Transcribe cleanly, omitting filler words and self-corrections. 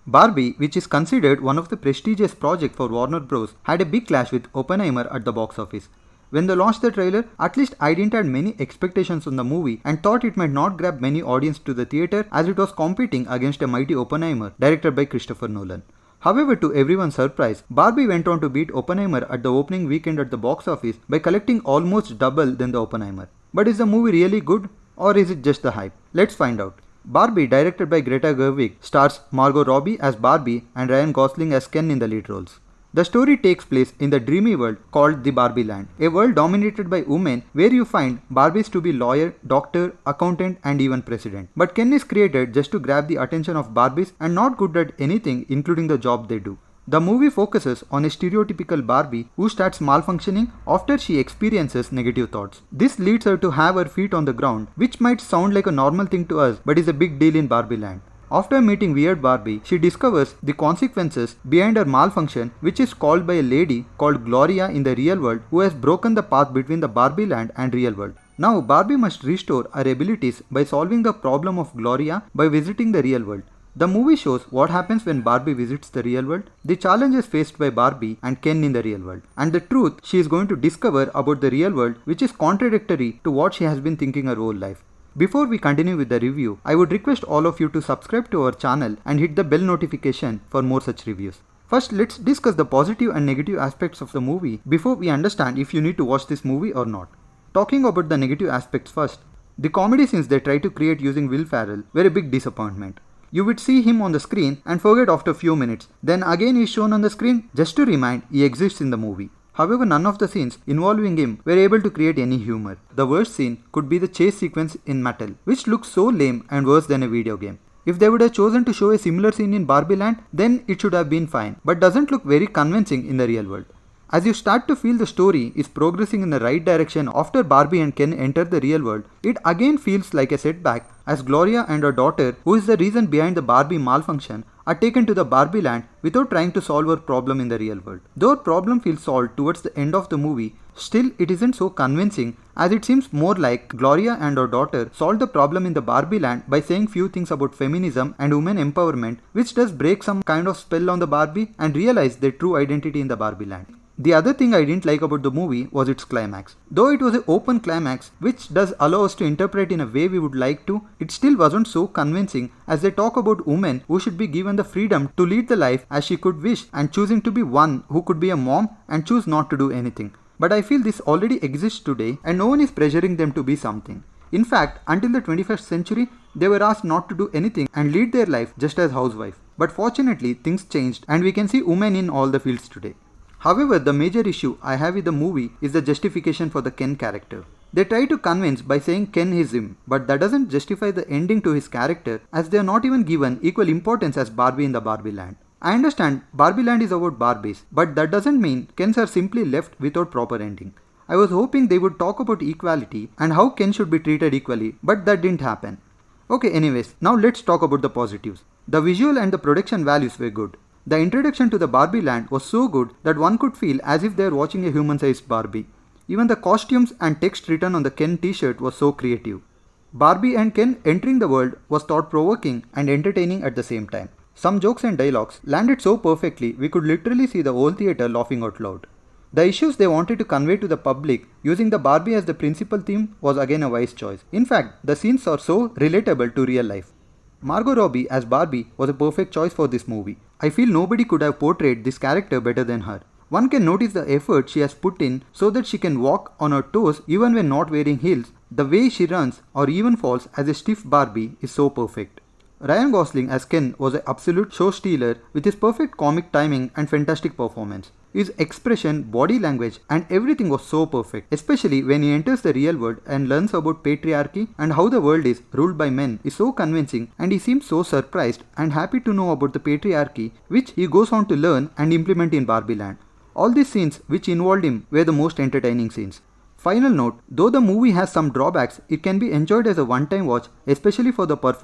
Barbie, which is considered one of the prestigious projects for Warner Bros., had a big clash with Oppenheimer at the box office. When they launched the trailer, at least I didn't have many expectations on the movie and thought it might not grab many audience to the theatre as it was competing against a mighty Oppenheimer directed by Christopher Nolan. However, to everyone's surprise, Barbie went on to beat Oppenheimer at the opening weekend at the box office by collecting almost double than the Oppenheimer. But is the movie really good, or is it just the hype? Let's find out. Barbie, directed by Greta Gerwig, stars Margot Robbie as Barbie and Ryan Gosling as Ken in the lead roles. The story takes place in the dreamy world called the Barbie Land, a world dominated by women where you find Barbies to be lawyer, doctor, accountant and even president. But Ken is created just to grab the attention of Barbies and not good at anything including the job they do. The movie focuses on a stereotypical Barbie who starts malfunctioning after she experiences negative thoughts. This leads her to have her feet on the ground, which might sound like a normal thing to us but is a big deal in Barbie Land. After meeting weird Barbie, she discovers the consequences behind her malfunction, which is called by a lady called Gloria in the real world who has broken the path between the Barbie Land and real world. Now Barbie must restore her abilities by solving the problem of Gloria by visiting the real world. The movie shows what happens when Barbie visits the real world, the challenges faced by Barbie and Ken in the real world, and the truth she is going to discover about the real world, which is contradictory to what she has been thinking her whole life. Before we continue with the review, I would request all of you to subscribe to our channel and hit the bell notification for more such reviews. First, let's discuss the positive and negative aspects of the movie before we understand if you need to watch this movie or not. Talking about the negative aspects first, the comedy scenes they try to create using Will Ferrell were a big disappointment. You would see him on the screen and forget after a few minutes. Then again he is shown on the screen just to remind he exists in the movie. However, none of the scenes involving him were able to create any humor. The worst scene could be the chase sequence in Mattel, which looks so lame and worse than a video game. If they would have chosen to show a similar scene in Barbie Land, then it should have been fine, but doesn't look very convincing in the real world. As you start to feel the story is progressing in the right direction after Barbie and Ken enter the real world, it again feels like a setback as Gloria and her daughter, who is the reason behind the Barbie malfunction, are taken to the Barbie Land without trying to solve her problem in the real world. Though her problem feels solved towards the end of the movie, still it isn't so convincing as it seems more like Gloria and her daughter solved the problem in the Barbie Land by saying few things about feminism and women empowerment, which does break some kind of spell on the Barbie and realize their true identity in the Barbie Land. The other thing I didn't like about the movie was its climax. Though it was an open climax, which does allow us to interpret in a way we would like to, it still wasn't so convincing as they talk about women who should be given the freedom to lead the life as she could wish and choosing to be one who could be a mom and choose not to do anything. But I feel this already exists today and no one is pressuring them to be something. In fact, until the 21st century, they were asked not to do anything and lead their life just as housewife. But fortunately, things changed and we can see women in all the fields today. However, the major issue I have with the movie is the justification for the Ken character. They try to convince by saying Ken is him, but that doesn't justify the ending to his character as they are not even given equal importance as Barbie in the Barbie Land. I understand Barbie Land is about Barbies, but that doesn't mean Kens are simply left without proper ending. I was hoping they would talk about equality and how Ken should be treated equally, but that didn't happen. Okay, anyways, now let's talk about the positives. The visual and the production values were good. The introduction to the Barbie Land was so good that one could feel as if they are watching a human-sized Barbie. Even the costumes and text written on the Ken t-shirt was so creative. Barbie and Ken entering the world was thought-provoking and entertaining at the same time. Some jokes and dialogues landed so perfectly we could literally see the whole theatre laughing out loud. The issues they wanted to convey to the public using the Barbie as the principal theme was again a wise choice. In fact, the scenes are so relatable to real life. Margot Robbie as Barbie was a perfect choice for this movie. I feel nobody could have portrayed this character better than her. One can notice the effort she has put in so that she can walk on her toes even when not wearing heels. The way she runs or even falls as a stiff Barbie is so perfect. Ryan Gosling as Ken was an absolute show stealer with his perfect comic timing and fantastic performance. His expression, body language and everything was so perfect, especially when he enters the real world and learns about patriarchy and how the world is ruled by men is so convincing, and he seems so surprised and happy to know about the patriarchy which he goes on to learn and implement in Barbie Land. All these scenes which involved him were the most entertaining scenes. Final note, though the movie has some drawbacks, it can be enjoyed as a one-time watch, especially for the performance